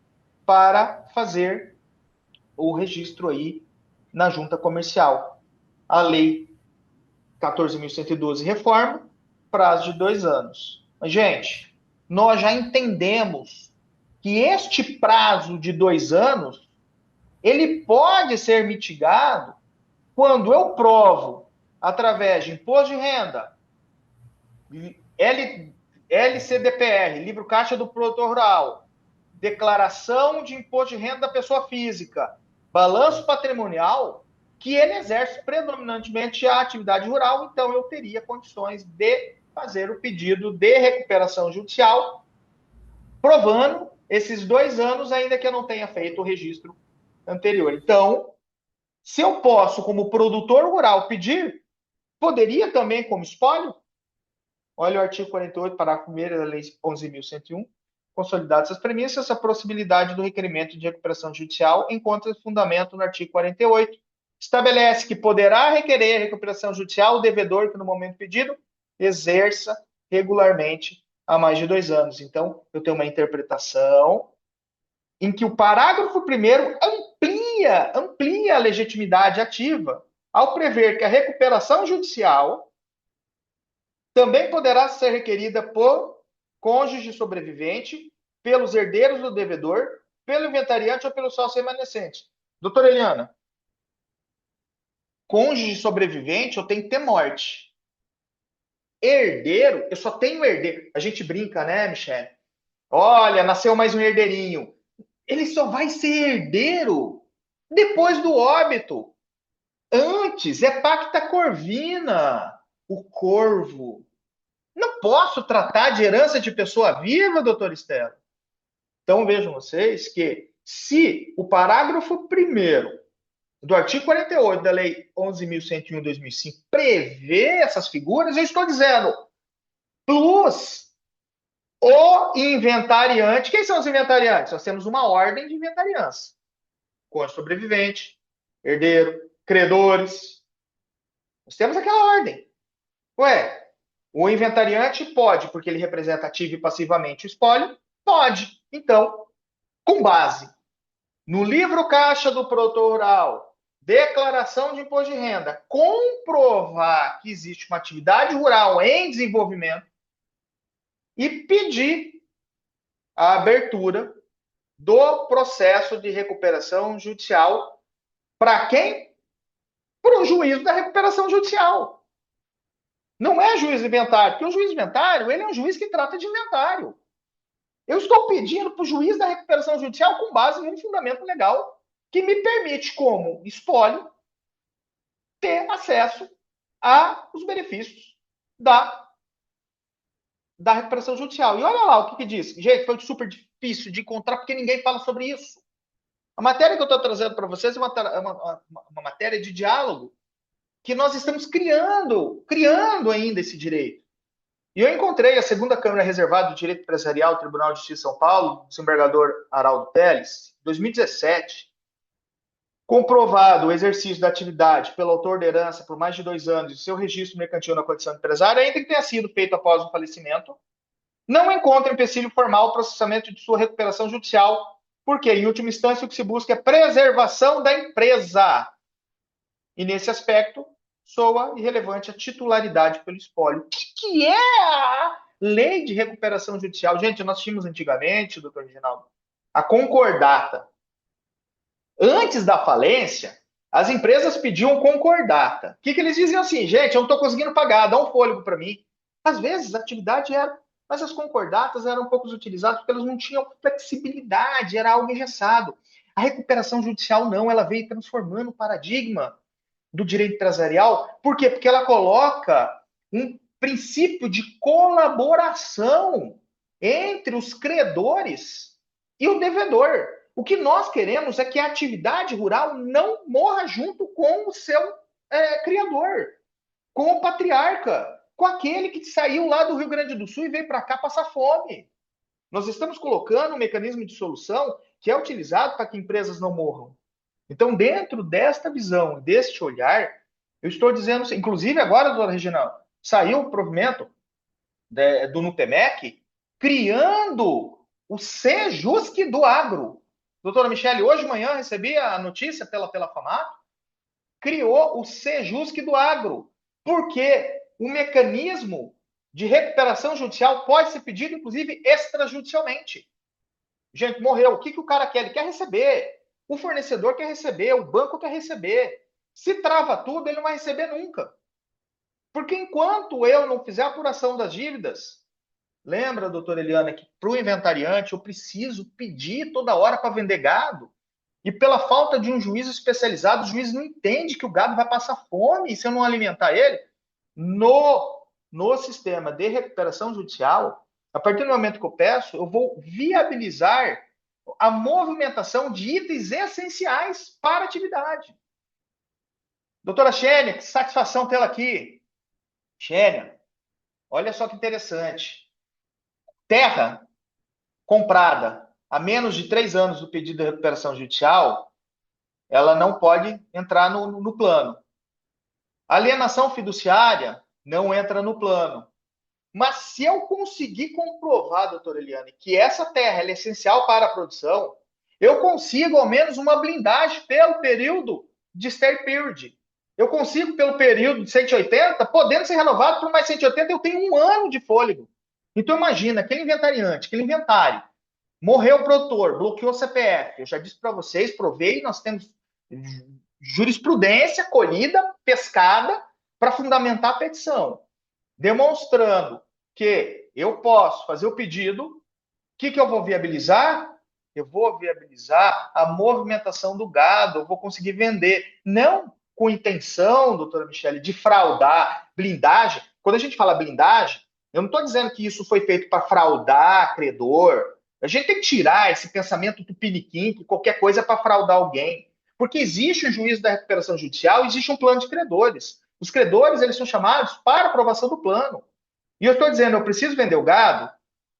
para fazer o registro aí na junta comercial. A lei 14.112 reforma, prazo de 2 anos. Mas, gente, nós já entendemos que este prazo de 2 anos, ele pode ser mitigado quando eu provo, através de imposto de renda, LCDPR, livro caixa do produtor rural, declaração de imposto de renda da pessoa física, balanço patrimonial, que ele exerce predominantemente a atividade rural, então eu teria condições de fazer o pedido de recuperação judicial, provando esses 2 anos, ainda que eu não tenha feito o registro anterior. Então, se eu posso, como produtor rural, pedir, poderia também como espólio? Olha o artigo 48, parágrafo 1º da Lei 11.101. Consolidadas essas premissas, a possibilidade do requerimento de recuperação judicial encontra fundamento no artigo 48. Estabelece que poderá requerer recuperação judicial o devedor que, no momento pedido, exerça regularmente há mais de 2 anos. Então, eu tenho uma interpretação em que o parágrafo 1º amplia a legitimidade ativa ao prever que a recuperação judicial também poderá ser requerida por cônjuge sobrevivente, pelos herdeiros do devedor, pelo inventariante ou pelo sócio remanescente. Doutora Eliana, cônjuge sobrevivente, eu tenho que ter morte. Herdeiro, eu só tenho herdeiro. A gente brinca, né, Michele? Olha, nasceu mais um herdeirinho. Ele só vai ser herdeiro depois do óbito. Antes é pacta corvina, o corvo. Não posso tratar de herança de pessoa viva, doutor Estela. Então vejam vocês que se o parágrafo 1º do artigo 48 da Lei 11.101/2005 prevê essas figuras, eu estou dizendo plus o inventariante. Quem são os inventariantes? Nós temos uma ordem de inventariança. Cônjuge sobrevivente, herdeiro, credores. Nós temos aquela ordem. Ué, o inventariante pode, porque ele representa ativo e passivamente o espólio? Pode. Então, com base no livro caixa do produtor rural, declaração de imposto de renda, comprovar que existe uma atividade rural em desenvolvimento e pedir a abertura do processo de recuperação judicial para quem? Para o juízo da recuperação judicial. Não é juiz de inventário, porque o juiz de inventário, ele é um juiz que trata de inventário. Eu estou pedindo para o juiz da recuperação judicial com base em um fundamento legal que me permite, como espólio, ter acesso aos benefícios da recuperação judicial. E olha lá o que diz. Gente, foi super difícil de encontrar porque ninguém fala sobre isso. A matéria que eu estou trazendo para vocês é uma matéria de diálogo que nós estamos criando ainda esse direito. E eu encontrei a segunda Câmara Reservada do Direito Empresarial do Tribunal de Justiça de São Paulo, do desembargador Araldo Teles, 2017, comprovado o exercício da atividade pelo autor da herança por mais de 2 anos e seu registro mercantil na condição de empresário, ainda que tenha sido feito após o falecimento, não encontra empecilho formal o processamento de sua recuperação judicial, porque, em última instância, o que se busca é preservação da empresa. E, nesse aspecto, soa irrelevante a titularidade pelo espólio. O que é a lei de recuperação judicial? Gente, nós tínhamos antigamente, doutor Reginaldo, a concordata. Antes da falência, as empresas pediam concordata. O que eles diziam assim? Gente, eu não estou conseguindo pagar, dá um fôlego para mim. Às vezes, a atividade era... Mas as concordatas eram pouco utilizadas porque elas não tinham flexibilidade, era algo engessado. A recuperação judicial não, ela veio transformando o paradigma do direito empresarial. Por quê? Porque ela coloca um princípio de colaboração entre os credores e o devedor. O que nós queremos é que a atividade rural não morra junto com o seu criador, com o patriarca, com aquele que saiu lá do Rio Grande do Sul e veio para cá passar fome. Nós estamos colocando um mecanismo de solução que é utilizado para que empresas não morram. Então, dentro desta visão, deste olhar, eu estou dizendo, inclusive agora, doutora Reginaldo, saiu o provimento do Nutemec criando o Sejusc do agro. Doutora Michele, hoje de manhã recebi a notícia pela FAMATO, criou o Sejusc do agro, porque o mecanismo de recuperação judicial pode ser pedido, inclusive, extrajudicialmente. Gente, morreu. O que o cara quer? Ele quer receber. O fornecedor quer receber, o banco quer receber. Se trava tudo, ele não vai receber nunca. Porque enquanto eu não fizer a apuração das dívidas, lembra, doutora Eliana, que para o inventariante eu preciso pedir toda hora para vender gado, e pela falta de um juiz especializado, o juiz não entende que o gado vai passar fome se eu não alimentar ele. No sistema de recuperação judicial, a partir do momento que eu peço, eu vou viabilizar a movimentação de itens essenciais para a atividade. Doutora Xênia, que satisfação tê-la aqui. Xênia, olha só que interessante. Terra comprada há menos de 3 anos do pedido de recuperação judicial, ela não pode entrar no plano. Alienação fiduciária não entra no plano. Mas se eu conseguir comprovar, doutora Eliane, que essa terra é essencial para a produção, eu consigo ao menos uma blindagem pelo período de stay period. Eu consigo pelo período de 180, podendo ser renovado por mais 180, eu tenho 1 ano de fôlego. Então imagina, aquele inventariante, aquele inventário, morreu o produtor, bloqueou o CPF. Eu já disse para vocês, provei, nós temos jurisprudência colhida, pescada, para fundamentar a petição, demonstrando que eu posso fazer o pedido. O que eu vou viabilizar? Eu vou viabilizar a movimentação do gado, eu vou conseguir vender. Não com intenção, doutora Michele, de fraudar, blindagem. Quando a gente fala blindagem, eu não estou dizendo que isso foi feito para fraudar credor. A gente tem que tirar esse pensamento tupiniquim, que qualquer coisa é para fraudar alguém. Porque existe o juízo da recuperação judicial, existe um plano de credores. Os credores, eles são chamados para aprovação do plano. E eu estou dizendo, eu preciso vender o gado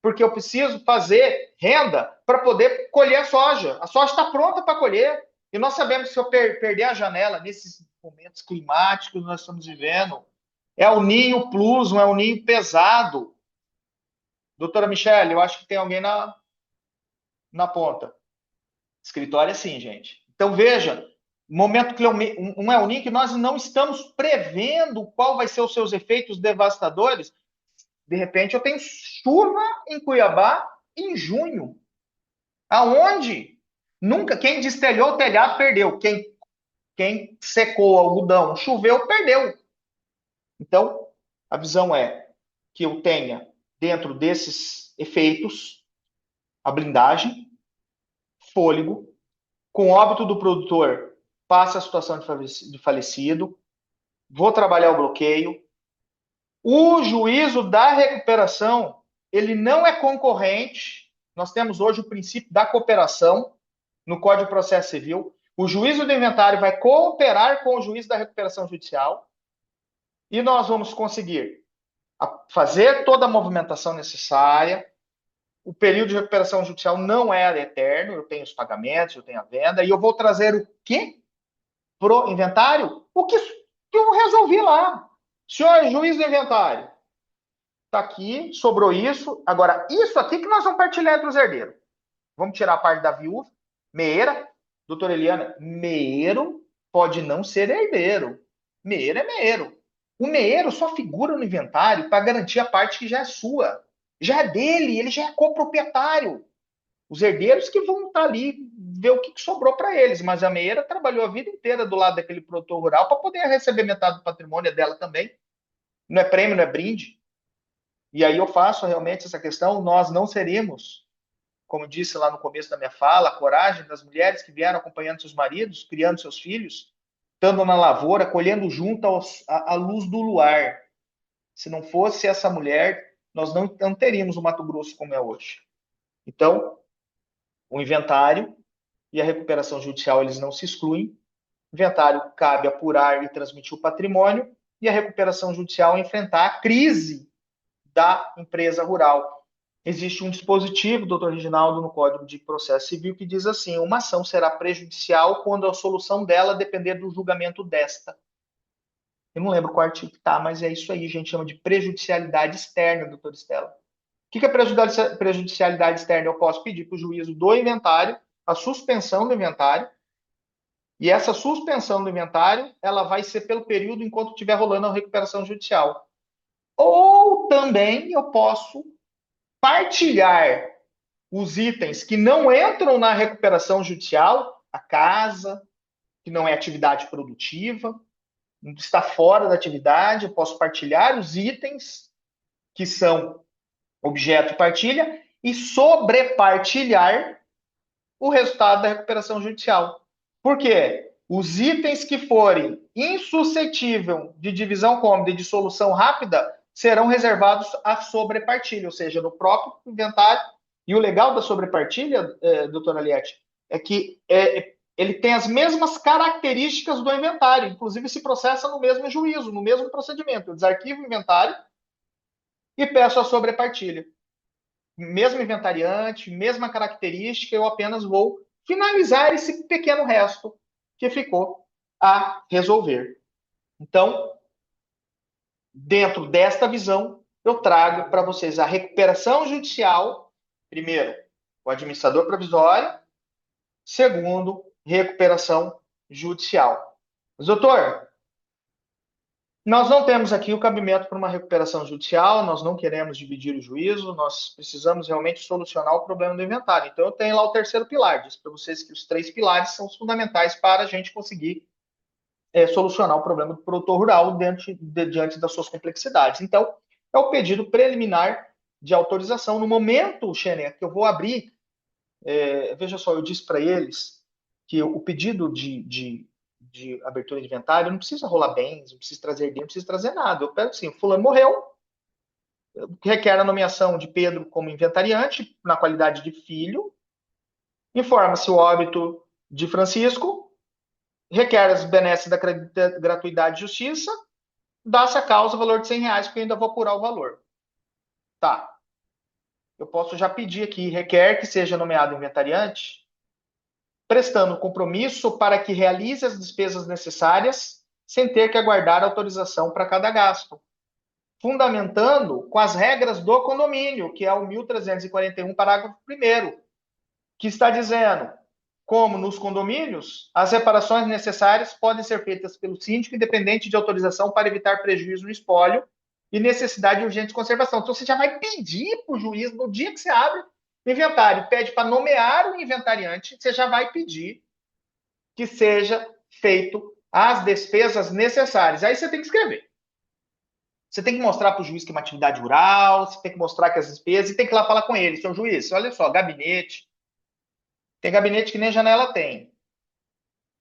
porque eu preciso fazer renda para poder colher a soja. A soja está pronta para colher. E nós sabemos que se eu perder a janela nesses momentos climáticos que nós estamos vivendo, é o ninho plus, não é o ninho pesado. Doutora Michele, eu acho que tem alguém na ponta. Escritório é assim, gente. Então, veja, momento que um é o ninho que nós não estamos prevendo qual vai ser os seus efeitos devastadores. De repente, eu tenho chuva em Cuiabá em junho. Aonde? Nunca. Quem destelhou o telhado perdeu. Quem secou o algodão, choveu, perdeu. Então, a visão é que eu tenha, dentro desses efeitos, a blindagem, fôlego, com óbito do produtor, passa a situação de falecido, vou trabalhar o bloqueio. O juízo da recuperação, ele não é concorrente. Nós temos hoje o princípio da cooperação no Código de Processo Civil. O juízo do inventário vai cooperar com o juízo da recuperação judicial. E nós vamos conseguir fazer toda a movimentação necessária. O período de recuperação judicial não é eterno, eu tenho os pagamentos, eu tenho a venda, e eu vou trazer o quê pro inventário? O que eu resolvi lá. Senhor juiz do inventário, está aqui, sobrou isso. Agora, isso aqui que nós vamos partilhar entre os herdeiros. Vamos tirar a parte da viúva, meeira. Doutora Eliana, meeiro pode não ser herdeiro. Meeiro é meeiro. O meeiro só figura no inventário para garantir a parte que já é sua. Já é dele, ele já é coproprietário. Os herdeiros que vão estar ali ver o que sobrou para eles. Mas a meeira trabalhou a vida inteira do lado daquele produtor rural para poder receber metade do patrimônio dela também. Não é prêmio, não é brinde. E aí eu faço realmente essa questão. Nós não seríamos, como disse lá no começo da minha fala, a coragem das mulheres que vieram acompanhando seus maridos, criando seus filhos, estando na lavoura, colhendo junto à luz do luar. Se não fosse essa mulher, nós não teríamos o Mato Grosso como é hoje. Então, o inventário e a recuperação judicial, eles não se excluem. O inventário cabe apurar e transmitir o patrimônio, e a recuperação judicial enfrentar a crise da empresa rural. Existe um dispositivo, doutor Reginaldo, no Código de Processo Civil que diz assim: uma ação será prejudicial quando a solução dela depender do julgamento desta. Eu não lembro qual artigo que está, mas é isso aí, a gente chama de prejudicialidade externa, doutor Estela. O que é prejudicialidade externa? Eu posso pedir para o juízo do inventário a suspensão do inventário, e essa suspensão do inventário ela vai ser pelo período enquanto estiver rolando a recuperação judicial. Ou também eu posso partilhar os itens que não entram na recuperação judicial, a casa, que não é atividade produtiva, está fora da atividade, eu posso partilhar os itens que são objeto de partilha e sobrepartilhar o resultado da recuperação judicial. Por quê? Os itens que forem insuscetíveis de divisão cômoda e de solução rápida serão reservados à sobrepartilha, ou seja, no próprio inventário. E o legal da sobrepartilha, doutora Aliette, é que ele tem as mesmas características do inventário, inclusive se processa no mesmo juízo, no mesmo procedimento. Eu desarquivo o inventário e peço a sobrepartilha. Mesmo inventariante, mesma característica, eu apenas vou finalizar esse pequeno resto que ficou a resolver. Então, dentro desta visão, eu trago para vocês a recuperação judicial, primeiro, o administrador provisório, segundo, recuperação judicial. Mas, doutor, nós não temos aqui o cabimento para uma recuperação judicial, nós não queremos dividir o juízo, nós precisamos realmente solucionar o problema do inventário. Então, eu tenho lá o terceiro pilar. Disse para vocês que os três pilares são os fundamentais para a gente conseguir solucionar o problema do produtor rural diante das suas complexidades. Então, é o pedido preliminar de autorização. No momento, Xênia, que eu vou abrir, veja só, eu disse para eles que o pedido de abertura de inventário não precisa rolar bens, não precisa trazer dinheiro, não precisa trazer nada. Eu pego assim, fulano morreu, requer a nomeação de Pedro como inventariante, na qualidade de filho, informa-se o óbito de Francisco, requer as benesses da gratuidade e justiça, dá-se a causa o valor de R$ 100, porque eu ainda vou apurar o valor. Tá. Eu posso já pedir aqui, requer que seja nomeado inventariante, prestando compromisso para que realize as despesas necessárias sem ter que aguardar autorização para cada gasto. Fundamentando com as regras do condomínio, que é o 1341, parágrafo 1º, que está dizendo, como nos condomínios, as reparações necessárias podem ser feitas pelo síndico, independente de autorização, para evitar prejuízo no espólio e necessidade de urgente conservação. Então, você já vai pedir para o juiz, no dia que você abre o inventário, pede para nomear o inventariante, você já vai pedir que seja feito as despesas necessárias. Aí você tem que escrever. Você tem que mostrar para o juiz que é uma atividade rural, você tem que mostrar que as despesas, e tem que ir lá falar com ele, seu juiz, olha só, gabinete. Tem gabinete que nem janela tem.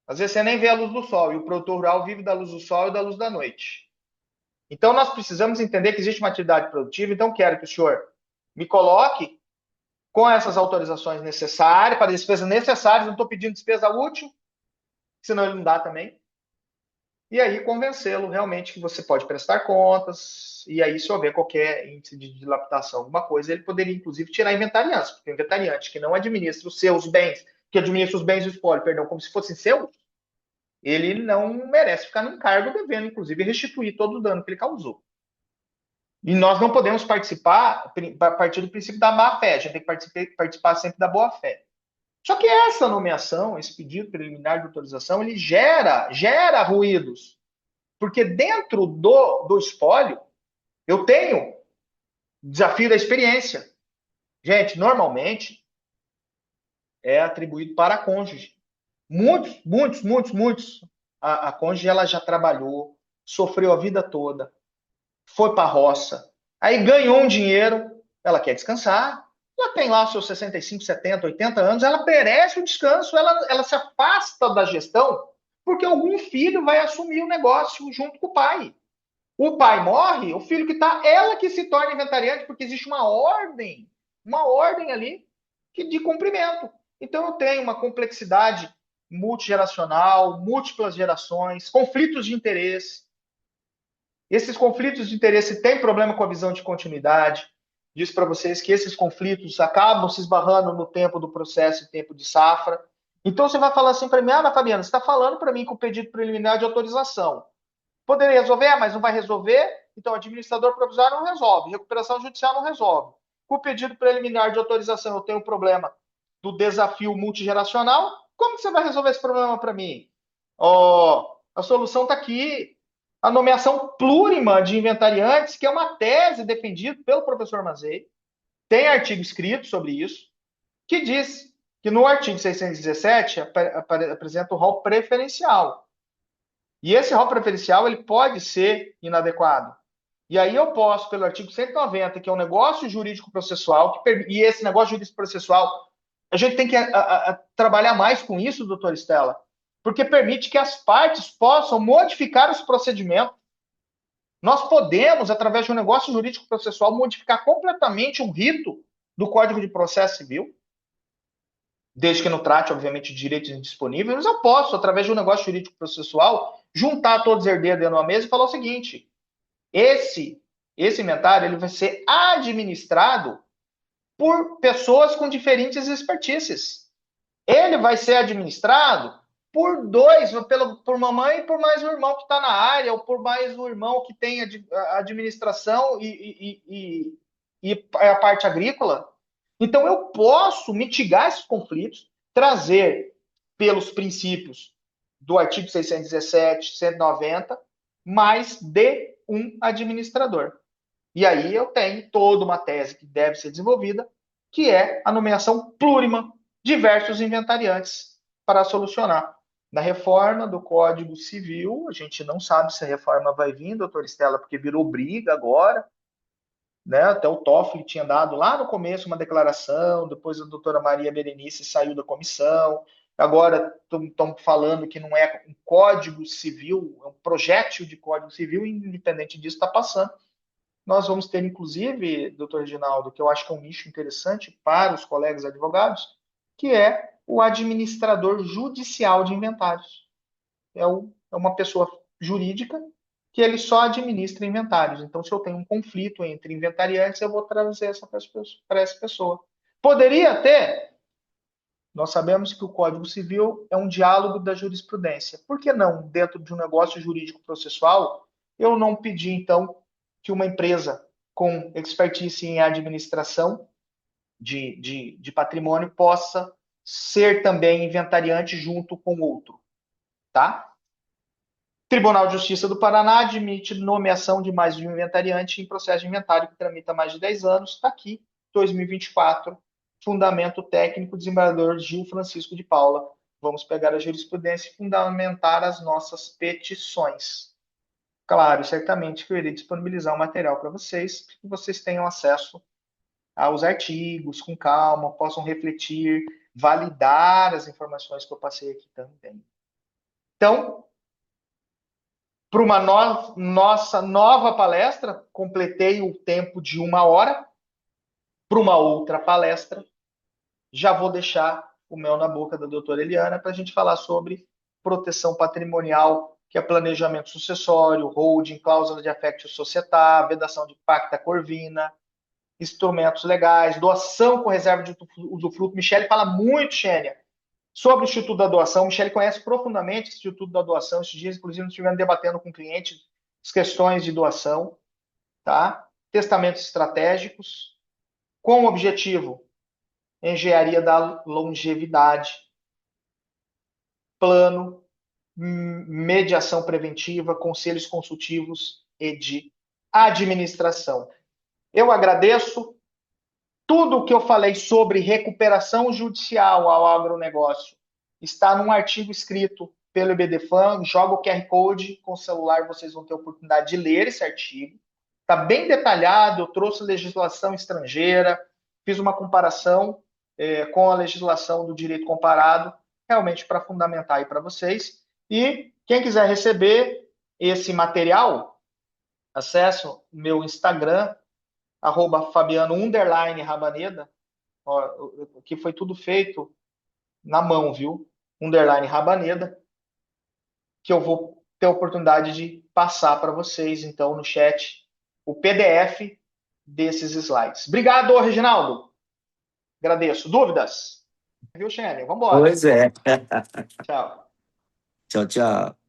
Às vezes você nem vê a luz do sol, e o produtor rural vive da luz do sol e da luz da noite. Então, nós precisamos entender que existe uma atividade produtiva, então quero que o senhor me coloque com essas autorizações necessárias, para despesas necessárias, não estou pedindo despesa útil, senão ele não dá também. e aí convencê-lo realmente que você pode prestar contas, e aí se houver qualquer índice de dilapidação, alguma coisa, ele poderia inclusive tirar inventariantes, porque o inventariante que não administra os seus bens, que administra os bens do espólio, perdão, como se fossem seus, ele não merece ficar no encargo devendo, inclusive, restituir todo o dano que ele causou. E nós não podemos participar a partir do princípio da má-fé, a gente tem que participar sempre da boa-fé. Só que essa nomeação, esse pedido preliminar de autorização, ele gera ruídos. Porque dentro do espólio, eu tenho desafio da experiência. Gente, normalmente é atribuído para a cônjuge. Muitos. A cônjuge ela já trabalhou, sofreu a vida toda, foi para a roça, aí ganhou um dinheiro, ela quer descansar, ela tem lá os seus 65, 70, 80 anos, ela merece o descanso, ela se afasta da gestão, porque algum filho vai assumir o negócio junto com o pai. O pai morre, o filho que está, ela que se torna inventariante, porque existe uma ordem ali de cumprimento. Então eu tenho uma complexidade multigeracional, múltiplas gerações, conflitos de interesse. Esses conflitos de interesse têm problema com a visão de continuidade. Diz para vocês que esses conflitos acabam se esbarrando no tempo do processo e tempo de safra. Então você vai falar assim para mim, mas Fabiana, você está falando para mim com o pedido preliminar de autorização. Poderia resolver, mas não vai resolver. Então, o administrador provisório não resolve. Recuperação judicial não resolve. Com o pedido preliminar de autorização, eu tenho o problema do desafio multigeracional. Como que você vai resolver esse problema para mim? Oh, a solução está aqui. A nomeação plurima de inventariantes, que é uma tese defendida pelo professor Mazei. Tem artigo escrito sobre isso, que diz que no artigo 617 apresenta o rol preferencial. E esse rol preferencial ele pode ser inadequado. E aí eu posso, pelo artigo 190, que é um negócio jurídico processual, e esse negócio jurídico processual, a gente tem que trabalhar mais com isso, doutor Estela, porque permite que as partes possam modificar os procedimentos. Nós podemos, através de um negócio jurídico processual, modificar completamente o rito do Código de Processo Civil, desde que não trate, obviamente, de direitos indisponíveis, mas eu posso, através de um negócio jurídico processual, juntar todos os herdeiros dentro de uma mesa e falar o seguinte: esse inventário ele vai ser administrado por pessoas com diferentes expertises. Ele vai ser administrado por dois, por mamãe e por mais um irmão que está na área, ou por mais um irmão que tem a administração e a parte agrícola. Então, eu posso mitigar esses conflitos, trazer pelos princípios do artigo 617, 190, mais de um administrador. E aí eu tenho toda uma tese que deve ser desenvolvida, que é a nomeação plurima de diversos inventariantes para solucionar. Na reforma do Código Civil, a gente não sabe se a reforma vai vir, doutor Estela, porque virou briga agora, né? Até o Toffoli tinha dado lá no começo uma declaração, depois a doutora Maria Berenice saiu da comissão, agora estão falando que não é um código civil, é um projétil de código civil, e independente disso está passando. Nós vamos ter, inclusive, doutor Reginaldo, que eu acho que é um nicho interessante para os colegas advogados, que é o administrador judicial de inventários. É uma pessoa jurídica que ele só administra inventários. Então, se eu tenho um conflito entre inventariantes, eu vou trazer para essa pessoa. Poderia ter. Nós sabemos que o Código Civil é um diálogo da jurisprudência. Por que não, dentro de um negócio jurídico processual, eu não pedir, então, que uma empresa com expertise em administração de patrimônio possa ser também inventariante junto com outro, tá? Tribunal de Justiça do Paraná admite nomeação de mais de um inventariante em processo de inventário que tramita há mais de 10 anos. Está aqui, 2024, fundamento técnico, desembargador Gil Francisco de Paula. Vamos pegar a jurisprudência e fundamentar as nossas petições. Claro, certamente que eu irei disponibilizar o material para vocês, para que vocês tenham acesso aos artigos com calma, possam refletir, validar as informações que eu passei aqui também. Então, para uma nossa nova palestra, completei o tempo de 1 hora. Para uma outra palestra, já vou deixar o mel na boca da doutora Eliana para a gente falar sobre proteção patrimonial que é planejamento sucessório, holding, cláusula de affectio società, vedação de pacta corvina, instrumentos legais, doação com reserva de usufruto. Michele fala muito, Xênia, sobre o Instituto da Doação. Michele conhece profundamente o Instituto da Doação. Esses dias, inclusive, nós estivemos debatendo com clientes as questões de doação, tá? Testamentos estratégicos, com o objetivo, engenharia da longevidade, plano, mediação preventiva, conselhos consultivos e de administração. Eu agradeço. Tudo o que eu falei sobre recuperação judicial ao agronegócio está num artigo escrito pelo IBDFAN. Joga o QR Code com o celular, vocês vão ter a oportunidade de ler esse artigo. Está bem detalhado, eu trouxe legislação estrangeira, fiz uma comparação com a legislação do direito comparado, realmente para fundamentar aí para vocês. E quem quiser receber esse material, acesse o meu Instagram, @Fabiano_Rabaneda, que foi tudo feito na mão, viu? _Rabaneda, que eu vou ter a oportunidade de passar para vocês, então, no chat, o PDF desses slides. Obrigado, Reginaldo. Agradeço. Dúvidas? Viu, Xênia? Vamos embora. Pois é. Tchau. Tchau, tchau.